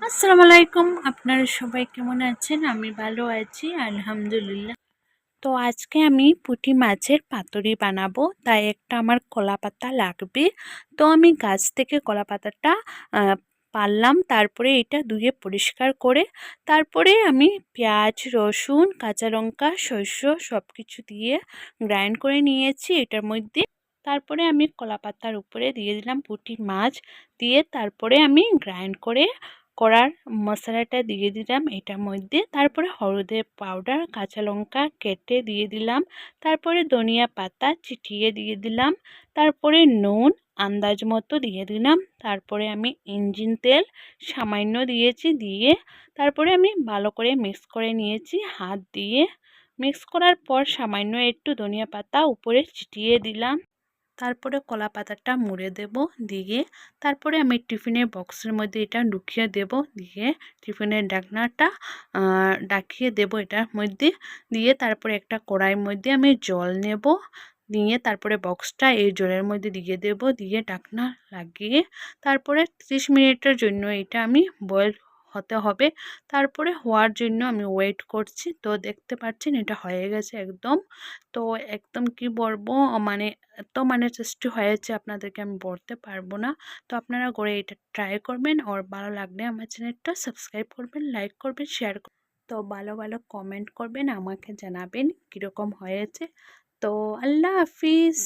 আসসালামু আলাইকুম। আপনারা সবাই কেমন আছেন? আমি ভালো আছি আলহামদুলিল্লাহ। তো আজকে আমি পুঁটি মাছের পাতুরি বানাবো, তাই একটা আমার কলাপাতা লাগবে। তো আমি গাছ থেকে কলাপাতাটা পারলাম, তারপরে এটা ধুয়ে পরিষ্কার করে তারপরে আমি পেঁয়াজ, রসুন, কাঁচা লঙ্কা, সরষে সব কিছু দিয়ে গ্রাইন্ড করে নিয়েছি এটার মধ্যে। তারপরে আমি কলাপাতার উপরে দিয়ে দিলাম পুঁটি মাছ, দিয়ে তারপরে আমি গ্রাইন্ড করে করার মশলাটা দিয়ে দিলাম এটার মধ্যে। তারপরে হলুদের পাউডার, কাঁচা লঙ্কা কেটে দিয়ে দিলাম, তারপরে ধনিয়া পাতা ছিটিয়ে দিয়ে দিলাম, তারপরে নুন আন্দাজ মতো দিয়ে দিলাম, তারপরে আমি ইঞ্জিন তেল সামান্য দিয়েছি, দিয়ে তারপরে আমি ভালো করে মিক্স করে নিয়েছি হাত দিয়ে। মিক্স করার পর সামান্য একটু ধনিয়া পাতা উপরে ছিটিয়ে দিলাম, তারপরে কলা পাতাটা মুড়ে দেব, দিয়ে তারপরে আমি টিফিনের বক্সের মধ্যে এটা ঢুকিয়ে দেব, দিয়ে টিফিনের ঢাকনাটা ঢাকিয়ে দেব এটার মধ্যে। দিয়ে তারপরে একটা কড়াইয়ের মধ্যে আমি জল নেব, দিয়ে তারপরে বক্সটা এই জলের মধ্যে দিয়ে দেব, দিয়ে ঢাকনা লাগিয়ে তারপরে 30 মিনিটের জন্য এটা আমি বয়েল হতে হবে। তারপরে হওয়ার জন্য আমি ওয়েট করছি। তো দেখতে পাচ্ছেন এটা হয়ে গেছে একদম। তো একদম কি বলবো, মানে এত টেস্টি হয়েছে আপনাদেরকে আমি বলতে পারবো না। তো আপনারা করে এটা ট্রাই করবেন, আর ভালো লাগলে আমার চ্যানেলটা সাবস্ক্রাইব করবেন, লাইক করবেন, শেয়ার করবেন। তো ভালো ভালো কমেন্ট করবেন, আমাকে জানাবেন কীরকম হয়েছে। তো আল্লাহ হাফিজ।